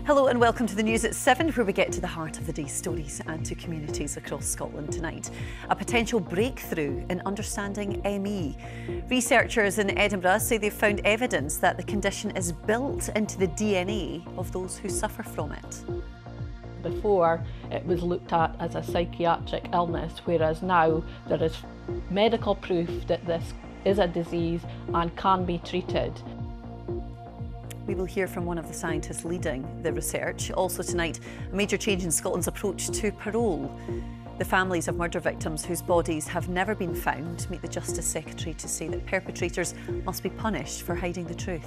Hello and welcome to the news at 7, where we get to the heart of the day's stories and to communities across Scotland tonight. A potential breakthrough in understanding ME. Researchers in Edinburgh say they've found evidence that the condition is built into the DNA of those who suffer from it. Before, it was looked at as a psychiatric illness, whereas now there is medical proof that this is a disease and can be treated. We will hear from one of the scientists leading the research. Also tonight, a major change in Scotland's approach to parole. The families of murder victims whose bodies have never been found meet the Justice Secretary to say that perpetrators must be punished for hiding the truth.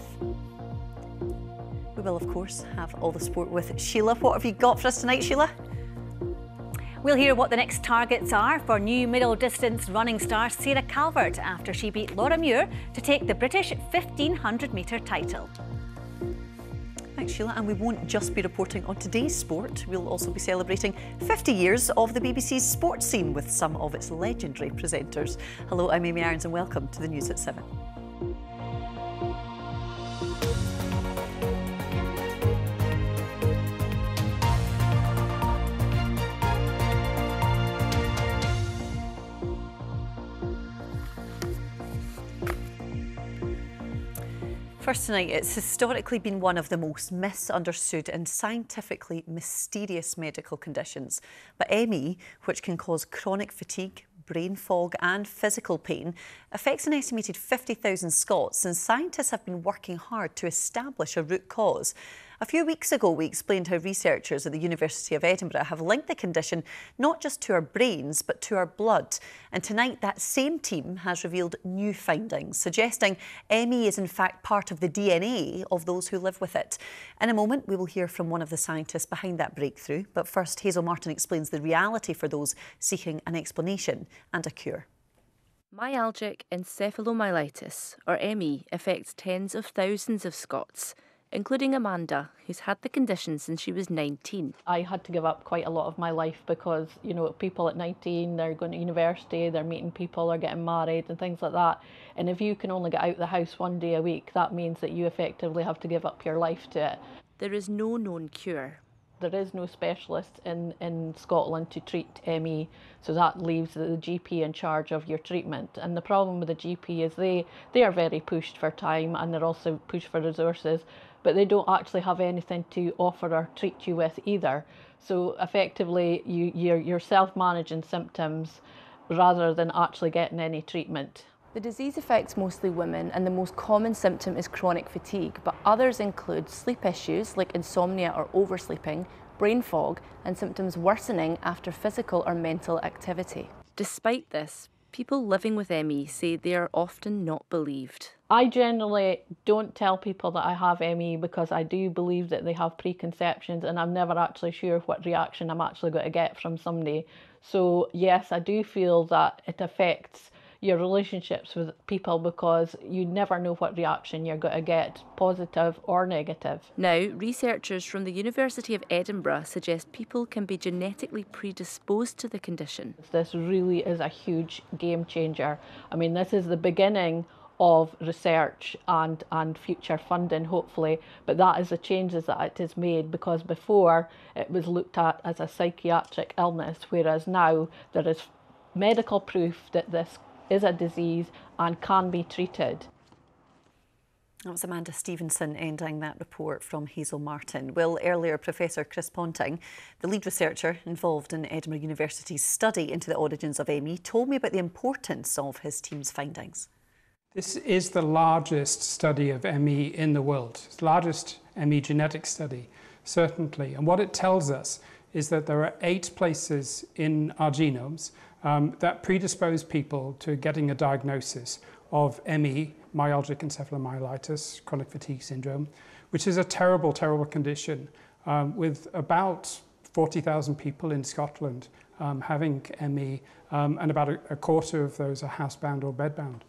We will, of course, have all the sport with Sheila. What have you got for us tonight, Sheila? We'll hear what the next targets are for new middle distance running star Sarah Calvert after she beat Laura Muir to take the British 1500 metre title. Thanks, Sheila. And we won't just be reporting on today's sport. We'll also be celebrating 50 years of the BBC's sports scene with some of its legendary presenters. Hello, I'm Amy Irons and welcome to the news at 7. First tonight, it's historically been one of the most misunderstood and scientifically mysterious medical conditions. But ME, which can cause chronic fatigue, brain fog and physical pain, affects an estimated 50,000 Scots, and scientists have been working hard to establish a root cause. A few weeks ago, we explained how researchers at the University of Edinburgh have linked the condition not just to our brains, but to our blood. And tonight, that same team has revealed new findings, suggesting ME is in fact part of the DNA of those who live with it. In a moment, we will hear from one of the scientists behind that breakthrough. But first, Hazel Martin explains the reality for those seeking an explanation and a cure. Myalgic encephalomyelitis, or ME, affects tens of thousands of Scots, including Amanda, who's had the condition since she was 19. I had to give up quite a lot of my life because, you know, people at 19, they're going to university, they're meeting people, they're getting married and things like that. And if you can only get out the house one day a week, that means that you effectively have to give up your life to it. There is no known cure. There is no specialist in Scotland to treat ME, so that leaves the GP in charge of your treatment. And the problem with the GP is they are very pushed for time, and they're also pushed for resources, but they don't actually have anything to offer or treat you with either. So effectively, you're self-managing symptoms rather than actually getting any treatment. The disease affects mostly women, and the most common symptom is chronic fatigue, but others include sleep issues like insomnia or oversleeping, brain fog, and symptoms worsening after physical or mental activity. Despite this, people living with ME say they are often not believed. I generally don't tell people that I have ME because I do believe that they have preconceptions, and I'm never actually sure what reaction I'm actually going to get from somebody. So yes, I do feel that it affects your relationships with people because you never know what reaction you're going to get, positive or negative. Now, researchers from the University of Edinburgh suggest people can be genetically predisposed to the condition. This really is a huge game changer. I mean, this is the beginning of research and future funding, hopefully, but that is the changes that it has made, because before it was looked at as a psychiatric illness, whereas now there is medical proof that this is a disease and can be treated. That was Amanda Stevenson ending that report from Hazel Martin. Well, earlier, Professor Chris Ponting, the lead researcher involved in Edinburgh University's study into the origins of ME, told me about the importance of his team's findings. This is the largest study of ME in the world. It's the largest ME genetic study, certainly. And what it tells us is that there are 8 places in our genomes that predispose people to getting a diagnosis of ME, myalgic encephalomyelitis, chronic fatigue syndrome, which is a terrible, terrible condition with about 40,000 people in Scotland having ME, and about a quarter of those are housebound or bedbound.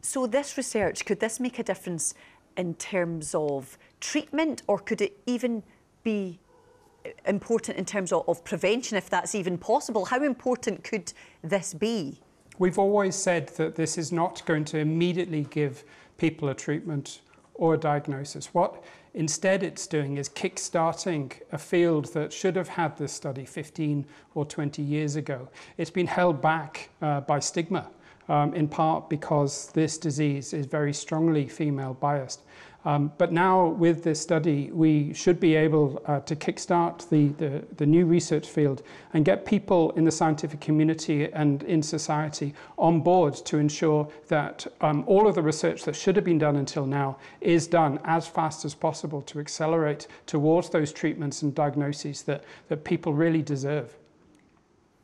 So this research, could this make a difference in terms of treatment, or could it even be important in terms of prevention, if that's even possible? How important could this be? We've always said that this is not going to immediately give people a treatment or a diagnosis. What instead it's doing is kick-starting a field that should have had this study 15 or 20 years ago. It's been held back by stigma, in part because this disease is very strongly female biased. But now with this study, we should be able to kickstart the new research field and get people in the scientific community and in society on board to ensure that all of the research that should have been done until now is done as fast as possible to accelerate towards those treatments and diagnoses that people really deserve.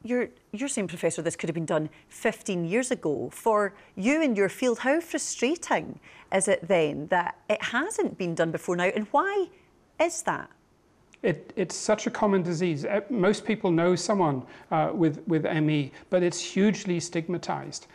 You're saying, Professor, this could have been done 15 years ago. For you and your field, how frustrating is it then that it hasn't been done before now, and why is that? It's such a common disease. Most people know someone with ME, but it's hugely stigmatized.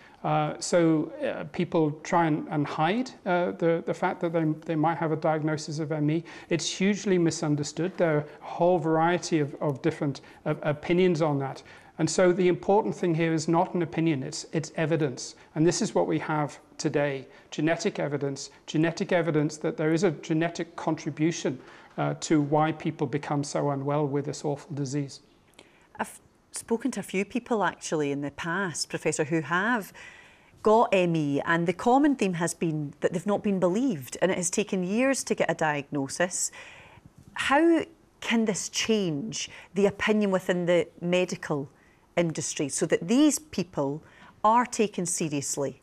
So people try and hide the fact that they might have a diagnosis of ME. It's hugely misunderstood. There are a whole variety of different opinions on that. And so the important thing here is not an opinion, it's evidence. And this is what we have today, genetic evidence that there is a genetic contribution to why people become so unwell with this awful disease. I've spoken to a few people actually in the past, Professor, who have got ME, and the common theme has been that they've not been believed, and it has taken years to get a diagnosis. How can this change the opinion within the medical industry so that these people are taken seriously?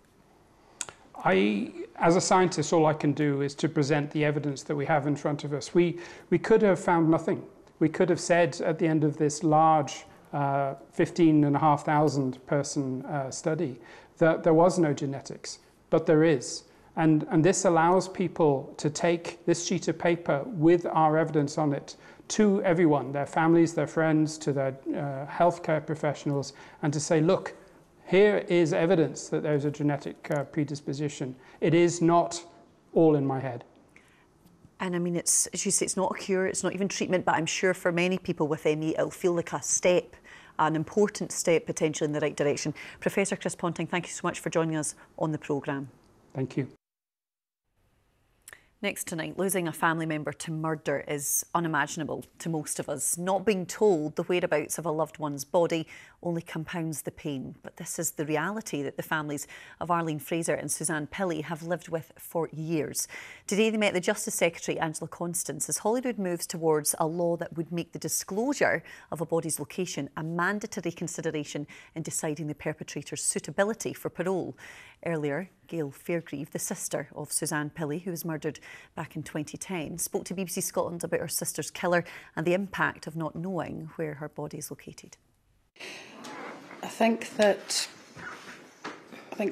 As a scientist, all I can do is to present the evidence that we have in front of us. We could have found nothing. We could have said at the end of this large 15,500 person study that there was no genetics, but there is. And this allows people to take this sheet of paper with our evidence on it to everyone, their families, their friends, to their healthcare professionals, and to say, look, here is evidence that there's a genetic predisposition. It is not all in my head. And I mean, as you say, it's not a cure, it's not even treatment, but I'm sure for many people with ME, it'll feel like a step, an important step potentially in the right direction. Professor Chris Ponting, thank you so much for joining us on the programme. Thank you. Next tonight, losing a family member to murder is unimaginable to most of us. Not being told the whereabouts of a loved one's body only compounds the pain. But this is the reality that the families of Arlene Fraser and Suzanne Pilley have lived with for years. Today they met the Justice Secretary, Angela Constance, as Holyrood moves towards a law that would make the disclosure of a body's location a mandatory consideration in deciding the perpetrator's suitability for parole. Earlier, Gail Fairgrieve, the sister of Suzanne Pilley, who was murdered back in 2010, spoke to BBC Scotland about her sister's killer and the impact of not knowing where her body is located. I think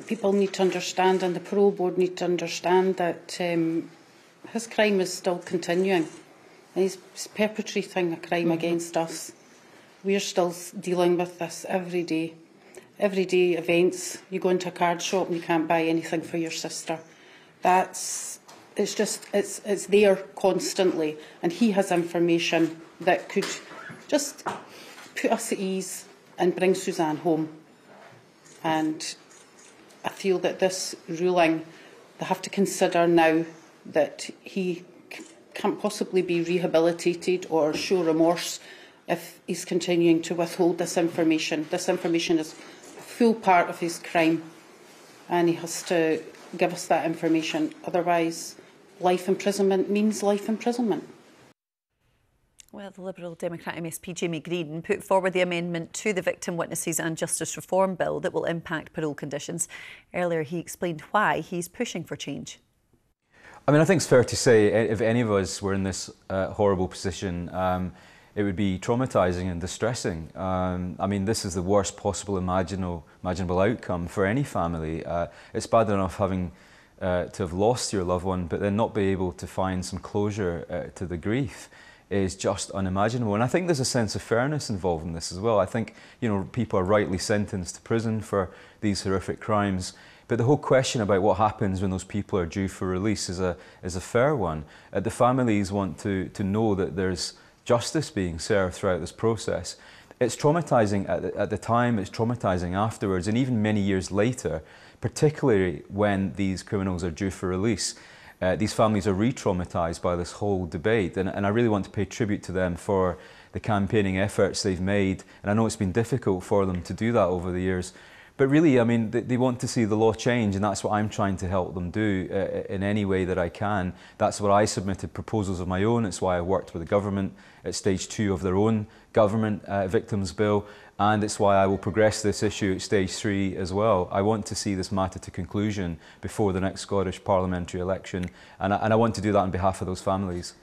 people need to understand, and the parole board need to understand, that his crime is still continuing. And he's perpetrating a crime against us. We're still dealing with this every day. Everyday events. You go into a card shop and you can't buy anything for your sister. It's there constantly, and he has information that could just put us at ease and bring Suzanne home. And I feel that this ruling, they have to consider now that he can't possibly be rehabilitated or show remorse if he's continuing to withhold this information. This information is full part of his crime, and he has to give us that information. Otherwise, life imprisonment means life imprisonment. Well, the Liberal Democrat MSP Jamie Green put forward the amendment to the Victim Witnesses and Justice Reform Bill that will impact parole conditions. Earlier, he explained why he's pushing for change. I mean, I think it's fair to say if any of us were in this horrible position, it would be traumatising and distressing. I mean, this is the worst possible imaginable outcome for any family. It's bad enough having to have lost your loved one, but then not be able to find some closure to the grief is just unimaginable. And I think there's a sense of fairness involved in this as well. I think, people are rightly sentenced to prison for these horrific crimes. But the whole question about what happens when those people are due for release is a fair one. The families want to know that there's justice being served throughout this process. It's traumatising at the time, it's traumatising afterwards, and even many years later, particularly when these criminals are due for release. these families are re-traumatised by this whole debate, and I really want to pay tribute to them for the campaigning efforts they've made, and I know it's been difficult for them to do that over the years. But really, I mean, they want to see the law change, and that's what I'm trying to help them do in any way that I can. That's why I submitted proposals of my own. It's why I worked with the government at stage 2 of their own government victims bill, and it's why I will progress this issue at stage 3 as well. I want to see this matter to conclusion before the next Scottish parliamentary election, and I want to do that on behalf of those families.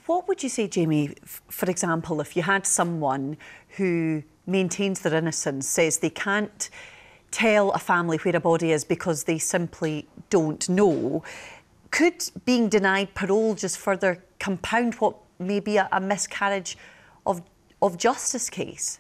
What would you say, Jamie, for example, if you had someone who maintains their innocence, says they can't tell a family where a body is because they simply don't know, could being denied parole just further compound what may be a miscarriage of justice case?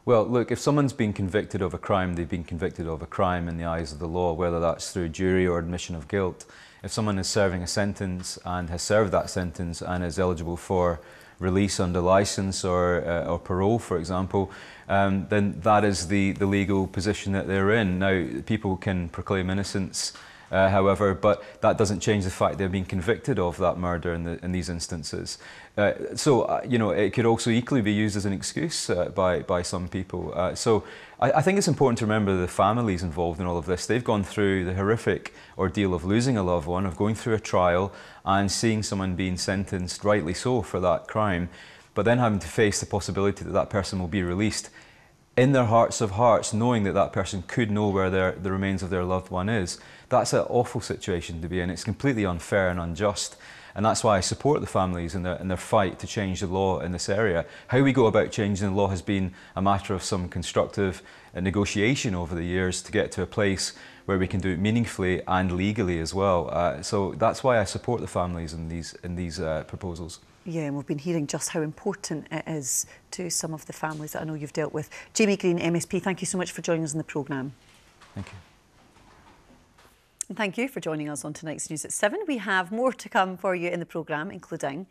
Well, look, if someone's been convicted of a crime, they've been convicted of a crime in the eyes of the law, whether that's through jury or admission of guilt. If someone is serving a sentence and has served that sentence and is eligible for release under licence or parole, for example, then that is the legal position that they're in. Now, people can proclaim innocence, however, but that doesn't change the fact they're being convicted of that murder in these instances. You know, it could also equally be used as an excuse by some people. So I think it's important to remember the families involved in all of this. They've gone through the horrific ordeal of losing a loved one, of going through a trial and seeing someone being sentenced, rightly so, for that crime, but then having to face the possibility that that person will be released in their hearts of hearts, knowing that that person could know where the remains of their loved one is. That's an awful situation to be in. It's completely unfair and unjust. And that's why I support the families in their fight to change the law in this area. How we go about changing the law has been a matter of some constructive negotiation over the years to get to a place where we can do it meaningfully and legally as well. So that's why I support the families in these proposals. Yeah, and we've been hearing just how important it is to some of the families that I know you've dealt with. Jamie Green, MSP, thank you so much for joining us in the programme. Thank you. And thank you for joining us on tonight's News at 7. We have more to come for you in the programme, including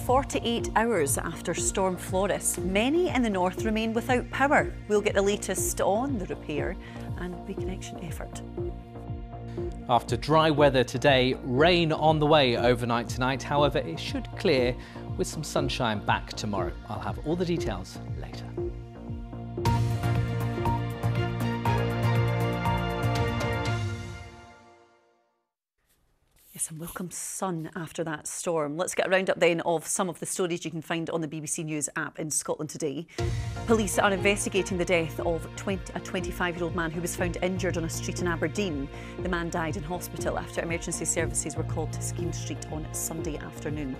48 hours after Storm Floris, many in the north remain without power. We'll get the latest on the repair and reconnection effort. After dry weather today, rain on the way overnight tonight. However, it should clear with some sunshine back tomorrow. I'll have all the details later. Yes, and welcome sun after that storm. Let's get a roundup then of some of the stories you can find on the BBC News app in Scotland today. Police are investigating the death of a 25-year-old man who was found injured on a street in Aberdeen. The man died in hospital after emergency services were called to Skene Street on Sunday afternoon.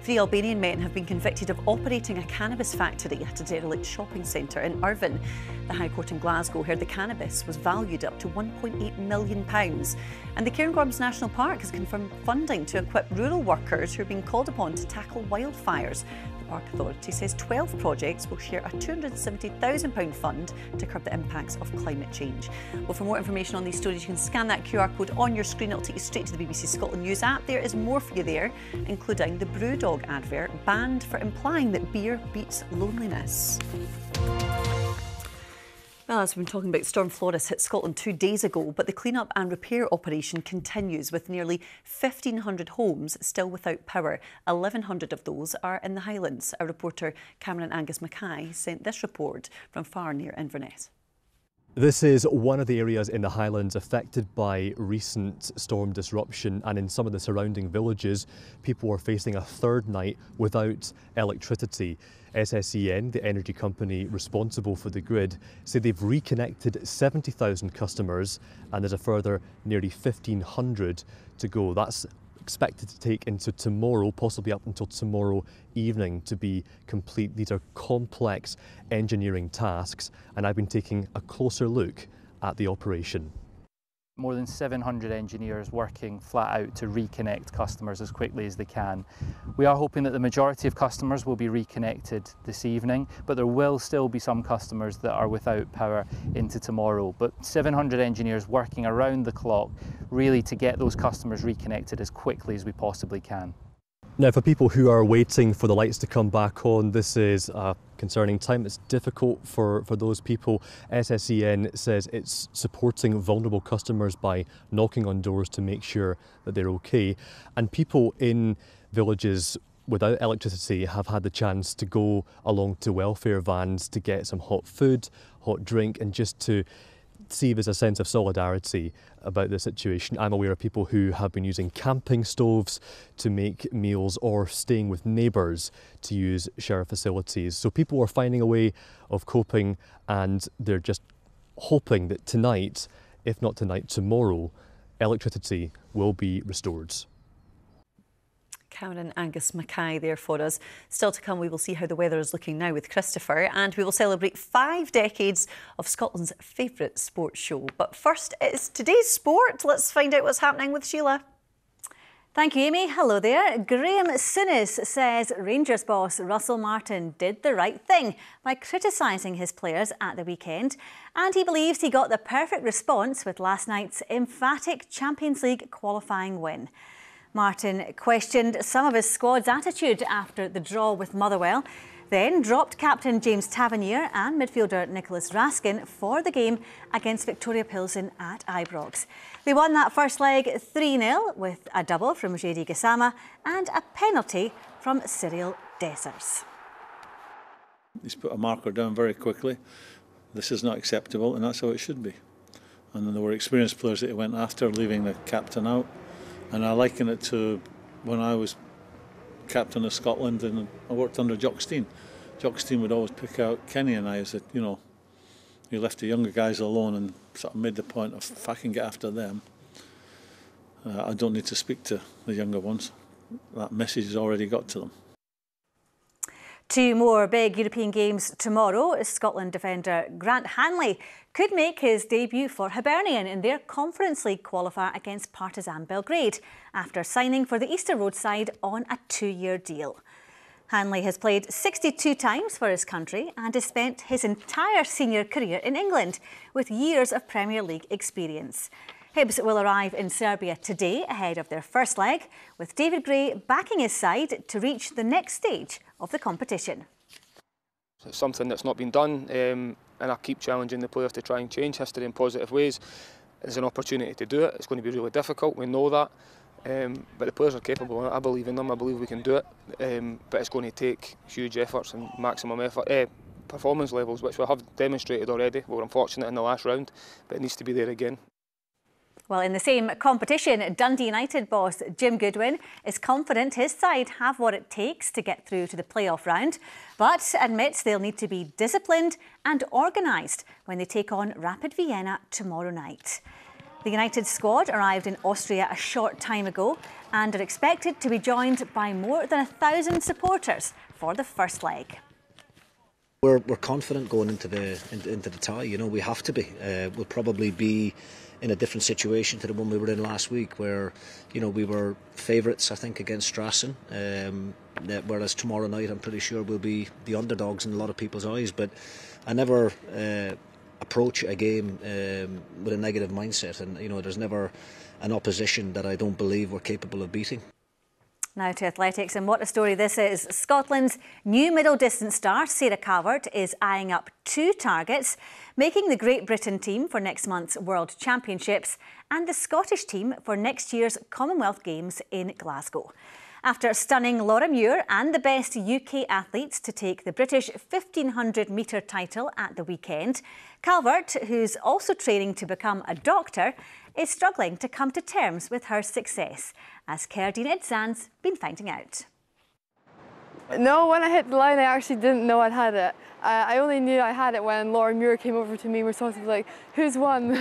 3 Albanian men have been convicted of operating a cannabis factory at a derelict shopping centre in Irvine. The High Court in Glasgow heard the cannabis was valued up to £1.8 million. And the Cairngorms National Park has confirmed funding to equip rural workers who are being called upon to tackle wildfires. The Park Authority says 12 projects will share a £270,000 fund to curb the impacts of climate change. Well, for more information on these stories, you can scan that QR code on your screen. It'll take you straight to the BBC Scotland News app. There is more for you there, including the Brewdog advert banned for implying that beer beats loneliness. Well, as we've been talking about, Storm Floris hit Scotland 2 days ago, but the clean-up and repair operation continues with nearly 1,500 homes still without power. 1,100 of those are in the Highlands. Our reporter Cameron Angus Mackay sent this report from far near Inverness. This is one of the areas in the Highlands affected by recent storm disruption, and in some of the surrounding villages, people are facing a third night without electricity. SSEN, the energy company responsible for the grid, say they've reconnected 70,000 customers and there's a further nearly 1,500 to go. That's expected to take into tomorrow, possibly up until tomorrow evening to be complete. These are complex engineering tasks, and I've been taking a closer look at the operation. More than 700 engineers working flat out to reconnect customers as quickly as they can. We are hoping that the majority of customers will be reconnected this evening, but there will still be some customers that are without power into tomorrow. But 700 engineers working around the clock really to get those customers reconnected as quickly as we possibly can. Now, for people who are waiting for the lights to come back on, this is a concerning time. It's difficult for those people. SSEN says it's supporting vulnerable customers by knocking on doors to make sure that they're okay. And people in villages without electricity have had the chance to go along to welfare vans to get some hot food, hot drink, and just to see if there's a sense of solidarity about the situation. I'm aware of people who have been using camping stoves to make meals or staying with neighbours to use shared facilities. So people are finding a way of coping, and they're just hoping that tonight, if not tonight, tomorrow, electricity will be restored. Karen and Angus Mackay there for us. Still to come, we will see how the weather is looking now with Christopher, and we will celebrate 5 decades of Scotland's favourite sports show. But first, it's today's sport. Let's find out what's happening with Sheila. Thank you, Amy. Hello there. Graham Souness says Rangers boss Russell Martin did the right thing by criticising his players at the weekend, and he believes he got the perfect response with last night's emphatic Champions League qualifying win. Martin questioned some of his squad's attitude after the draw with Motherwell, then dropped captain James Tavernier and midfielder Nicholas Raskin for the game against Victoria Pilsen at Ibrox. They won that first leg 3-0 with a double from Jedi Gassama and a penalty from Cyril Dessers. He's put a marker down very quickly. This is not acceptable, and that's how it should be. And then there were experienced players that he went after, leaving the captain out. And I liken it to when I was captain of Scotland and I worked under Jock Stein. Jock Stein would always pick out Kenny and I and said, you know, you left the younger guys alone, and sort of made the point of if I can get after them, I don't need to speak to the younger ones. That message has already got to them. 2 more big European games tomorrow. Scotland defender Grant Hanley could make his debut for Hibernian in their Conference League qualifier against Partizan Belgrade after signing for the Easter Road side on a 2-year deal. Hanley has played 62 times for his country and has spent his entire senior career in England with years of Premier League experience. Hibs will arrive in Serbia today ahead of their first leg, with David Gray backing his side to reach the next stage of the competition. It's something that's not been done, and I keep challenging the players to try and change history in positive ways. There's an opportunity to do it. It's going to be really difficult, we know that, but the players are capable. I believe in them, I believe we can do it, but it's going to take huge efforts and maximum effort, performance levels, which we have demonstrated already. We were unfortunate in the last round, but it needs to be there again. Well, in the same competition, Dundee United boss Jim Goodwin is confident his side have what it takes to get through to the playoff round, but admits they'll need to be disciplined and organised when they take on Rapid Vienna tomorrow night. The United squad arrived in Austria a short time ago and are expected to be joined by more than 1,000 supporters for the first leg. We're confident going into the tie. You know, we have to be. We'll probably be in a different situation to the one we were in last week, where, you know, we were favourites, I think, against Strasson. Whereas tomorrow night, I'm pretty sure we'll be the underdogs in a lot of people's eyes. But I never approach a game with a negative mindset, and you know, there's never an opposition that I don't believe we're capable of beating. Now to athletics, and what a story this is. Scotland's new middle distance star, Sarah Calvert, is eyeing up 2 targets, making the Great Britain team for next month's World Championships and the Scottish team for next year's Commonwealth Games in Glasgow. After stunning Laura Muir and the best UK athletes to take the British 1500 metre title at the weekend, Calvert, who's also training to become a doctor, is struggling to come to terms with her success, as Kerdine Idzan's been finding out. No, when I hit the line, I actually didn't know I'd had it. I only knew I had it when Laura Muir came over to me and was sort of like, who's won?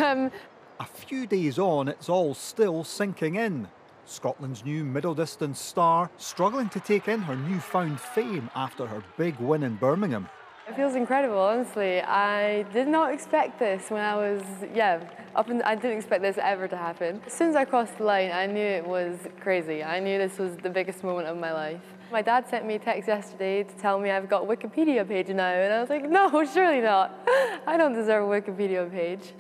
A few days on, it's all still sinking in. Scotland's new middle distance star struggling to take in her newfound fame after her big win in Birmingham. It feels incredible, honestly. I did not expect this when I was, I didn't expect this ever to happen. As soon as I crossed the line, I knew it was crazy. I knew this was the biggest moment of my life. My dad sent me a text yesterday to tell me I've got a Wikipedia page now, and I was like, no, surely not. I don't deserve a Wikipedia page.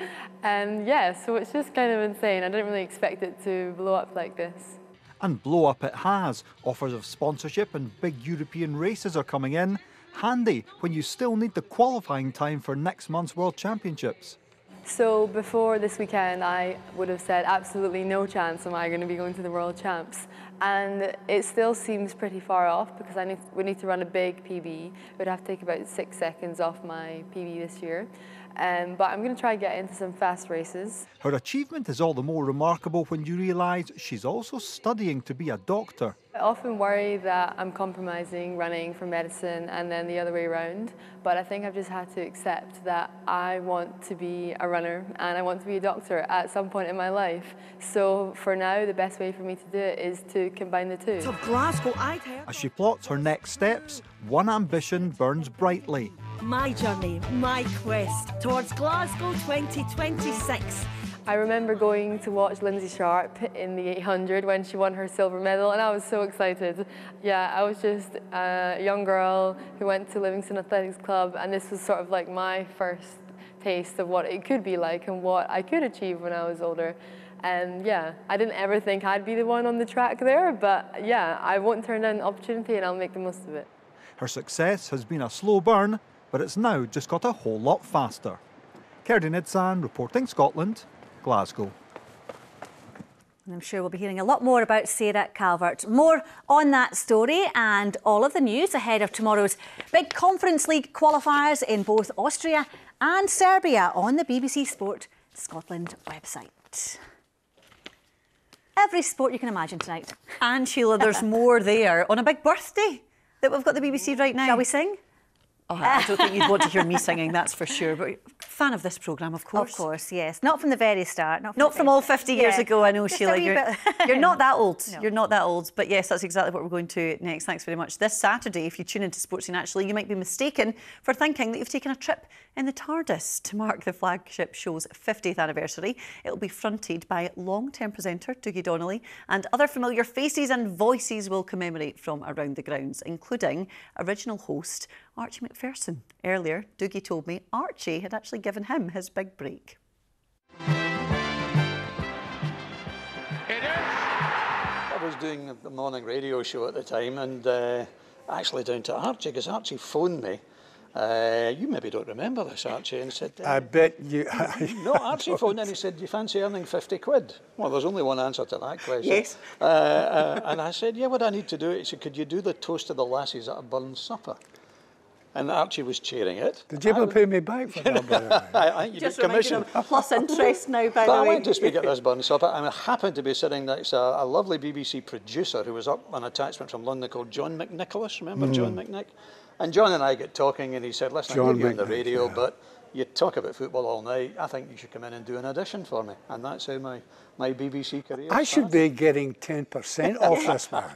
And so it's just kind of insane. I didn't really expect it to blow up like this. And blow up it has. Offers of sponsorship and big European races are coming in. Handy when you still need the qualifying time for next month's World Championships. So before this weekend, I would have said absolutely no chance am I going to be going to the World Champs. And it still seems pretty far off because we need to run a big PB. It would have to take about 6 seconds off my PB this year. But I'm going to try and get into some fast races. Her achievement is all the more remarkable when you realise she's also studying to be a doctor. I often worry that I'm compromising running for medicine and then the other way around, but I think I've just had to accept that I want to be a runner and I want to be a doctor at some point in my life. So for now, the best way for me to do it is to combine the two. So Glasgow, As she plots her next steps, one ambition burns brightly. My journey, my quest towards Glasgow 2026. I remember going to watch Lindsay Sharp in the 800 when she won her silver medal, and I was so excited. Yeah, I was just a young girl who went to Livingston Athletics Club, and this was sort of like my first taste of what it could be like and what I could achieve when I was older. And yeah, I didn't ever think I'd be the one on the track there, but yeah, I won't turn down the opportunity and I'll make the most of it. Her success has been a slow burn, but it's now just got a whole lot faster. Kerdy Nidsan, reporting Scotland, Glasgow. And I'm sure we'll be hearing a lot more about Sarah Calvert. More on that story and all of the news ahead of tomorrow's big Conference League qualifiers in both Austria and Serbia on the BBC Sport Scotland website. Every sport you can imagine tonight. And Sheila, there's more there on a big birthday that we've got the BBC right now. Shall we sing? Oh, I don't think you'd want to hear me singing, that's for sure. But fan of this programme, of course. Of course, yes. Not from the very start. Not from all 50 years ago, I know, just Sheila. You're not that old. No. You're not that old. But yes, that's exactly what we're going to next. Thanks very much. This Saturday, if you tune into Sportscene, actually, you might be mistaken for thinking that you've taken a trip in the TARDIS to mark the flagship show's 50th anniversary. It'll be fronted by long-term presenter Dougie Donnelly, and other familiar faces and voices will commemorate from around the grounds, including original host Archie Macpherson. Earlier, Dougie told me Archie had actually given him his big break. I was doing the morning radio show at the time, and actually down to Archie, because Archie phoned me. You maybe don't remember this, Archie, and said... I bet you... No, Archie phoned and he said, do you fancy earning 50 quid? Well, there's only one answer to that question. Yes. And I said, yeah, what I need to do? He said, could you do the toast of the lassies at a Burns supper? And Archie was cheering it. Did you ever pay me back for that? I you just get commission. Plus interest now, by But the I way. went to speak at this Burns supper, and I happened to be sitting next to a lovely BBC producer who was up on attachment from London called John McNicholas. Remember John McNick? And John and I get talking, and he said, listen, I hear you on the radio, but you talk about football all night. I think you should come in and do an audition for me. And that's how my BBC career I should be getting 10% off this man.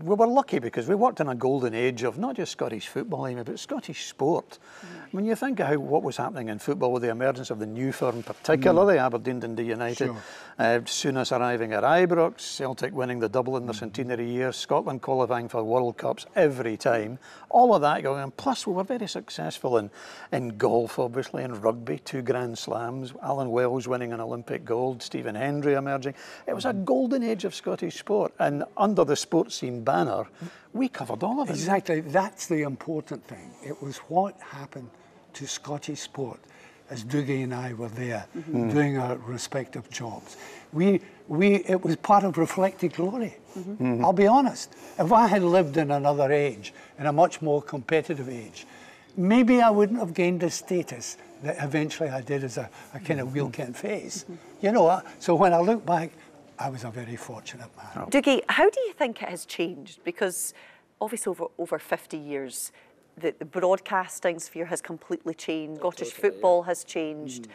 We were lucky because we worked in a golden age of not just Scottish football, Amy, but Scottish sport. When you think of what was happening in football with the emergence of the new firm, particularly Aberdeen Dundee United, Souness arriving at Ibrox, Celtic winning the double in their centenary year, Scotland qualifying for World Cups every time, all of that going on. Plus we were very successful in golf, obviously, in rugby, 2 Grand Slams, Alan Wells winning an Olympic gold, Stephen Hendry emerging. It was a golden age of Scottish sport, and under the Sports Scene banner, we covered all of it. Exactly, that's the important thing. It was what happened to Scottish sport as Dougie and I were there doing our respective jobs. It was part of reflected glory. I'll be honest, if I had lived in another age, in a much more competitive age, maybe I wouldn't have gained the status that eventually I did as a kind of wheel-kent face. You know, so when I look back, I was a very fortunate man. Dougie, how do you think it has changed? Because obviously over 50 years, the broadcasting sphere has completely changed. Scottish football has changed.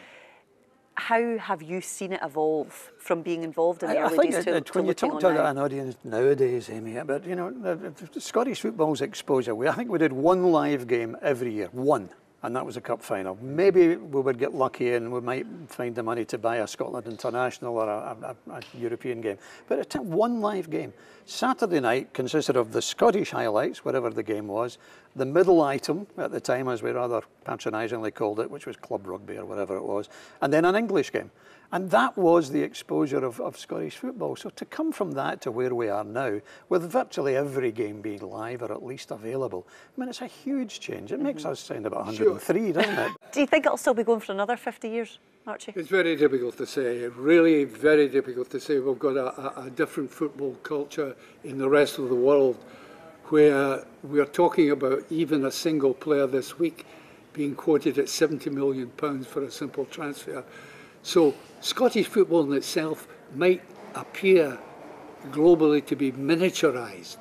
How have you seen it evolve from being involved in the early days to when you looking talk on to now? an audience nowadays, Amy, but you know, the Scottish football's exposure. I think we did 1 live game every year, 1. and that was a cup final. Maybe we would get lucky and we might find the money to buy a Scotland International or a European game. But it's one live game. Saturday night consisted of the Scottish highlights, whatever the game was, the middle item at the time, as we rather patronisingly called it, which was club rugby or whatever it was, and then an English game. And that was the exposure of Scottish football. So to come from that to where we are now, with virtually every game being live or at least available, I mean, it's a huge change. It makes us sound about 103, doesn't it? Do you think it'll still be going for another 50 years, Archie? It's very difficult to say, really very difficult to say. We've got a different football culture in the rest of the world where we're talking about even a single player this week being quoted at £70 million for a simple transfer. So Scottish football in itself might appear globally to be miniaturised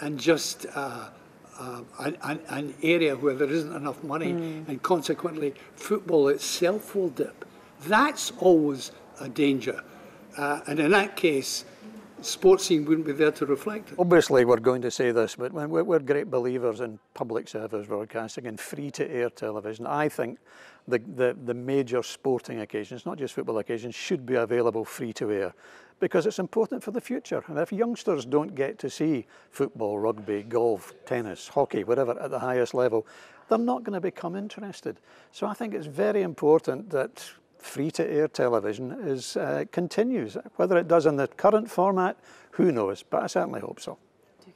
and just an area where there isn't enough money, and consequently football itself will dip. That's always a danger. And in that case, sports scene wouldn't be there to reflect it. Obviously, we're going to say this, but we're great believers in public service broadcasting and free-to-air television. I think the major sporting occasions, not just football occasions, should be available free-to-air because it's important for the future. And if youngsters don't get to see football, rugby, golf, tennis, hockey, whatever, at the highest level, they're not going to become interested. So I think it's very important that free-to-air television continues. Whether it does in the current format, who knows, but I certainly hope so.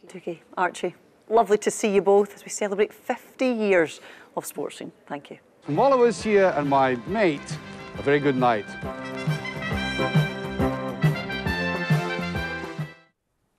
Tukey, Archie, lovely to see you both as we celebrate 50 years of sports scene. Thank you. From all of us here and my mate, a very good night.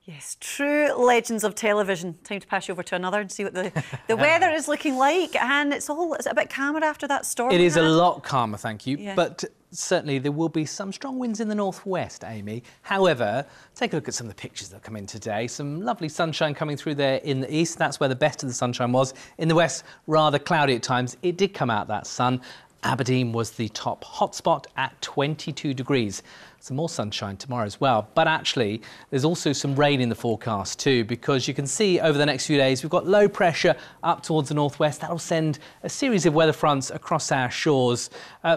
Yes, true legends of television. Time to pass you over to another and see what the weather is looking like. And it's a bit calmer after that storm. It is a lot calmer, thank you. Yeah. But certainly there will be some strong winds in the northwest, Amy. However, take a look at some of the pictures that come in today. Some lovely sunshine coming through there in the east. That's where the best of the sunshine was. In the west, rather cloudy at times. It did come out, that sun. Aberdeen was the top hotspot at 22 degrees. Some more sunshine tomorrow as well. But actually, there's also some rain in the forecast too, because you can see over the next few days, we've got low pressure up towards the northwest. That'll send a series of weather fronts across our shores,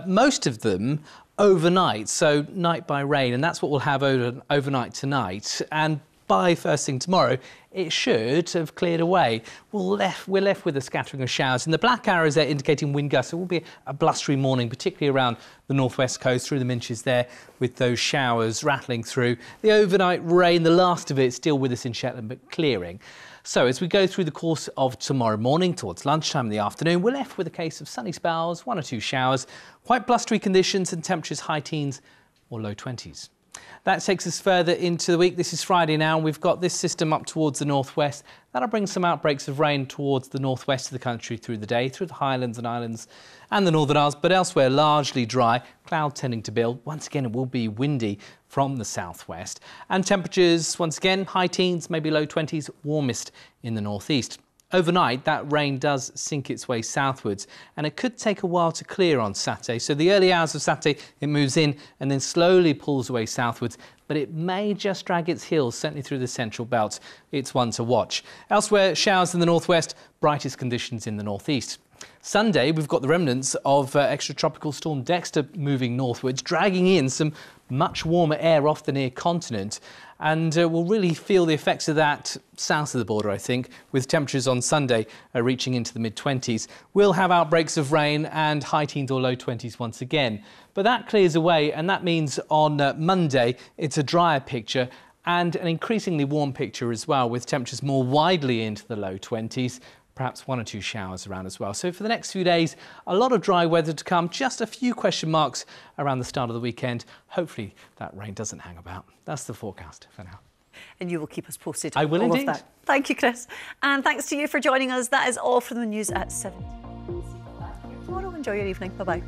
most of them overnight, so night by rain. And that's what we'll have overnight tonight. And by first thing tomorrow, it should have cleared away. We're left with a scattering of showers. And the black arrows there indicating wind gusts. It will be a blustery morning, particularly around the northwest coast, through the Minches there, with those showers rattling through. The overnight rain, the last of it, still with us in Shetland, but clearing. So as we go through the course of tomorrow morning, towards lunchtime in the afternoon, we're left with a case of sunny spells, 1 or 2 showers, quite blustery conditions and temperatures high teens or low 20s. That takes us further into the week. This is Friday now, and we've got this system up towards the northwest. That'll bring some outbreaks of rain towards the northwest of the country through the day, through the Highlands and Islands and the Northern Isles, but elsewhere largely dry, cloud tending to build. Once again, it will be windy from the southwest. And temperatures, once again, high teens, maybe low 20s, warmest in the northeast. Overnight, that rain does sink its way southwards, and it could take a while to clear on Saturday. So the early hours of Saturday, it moves in and then slowly pulls away southwards, but it may just drag its heels, certainly through the central belt. It's one to watch. Elsewhere, showers in the northwest, brightest conditions in the northeast. Sunday, we've got the remnants of extratropical storm Dexter moving northwards, dragging in some much warmer air off the near continent. And we'll really feel the effects of that south of the border, I think, with temperatures on Sunday reaching into the mid-20s. We'll have outbreaks of rain and high teens or low 20s once again. But that clears away, and that means on Monday it's a drier picture and an increasingly warm picture as well, with temperatures more widely into the low 20s. Perhaps 1 or 2 showers around as well. So for the next few days, a lot of dry weather to come, just a few question marks around the start of the weekend. Hopefully that rain doesn't hang about. That's the forecast for now. And you will keep us posted. I will indeed. Of that. Thank you, Chris. And thanks to you for joining us. That is all from the news at 7. See you back here tomorrow. Enjoy your evening. Bye-bye.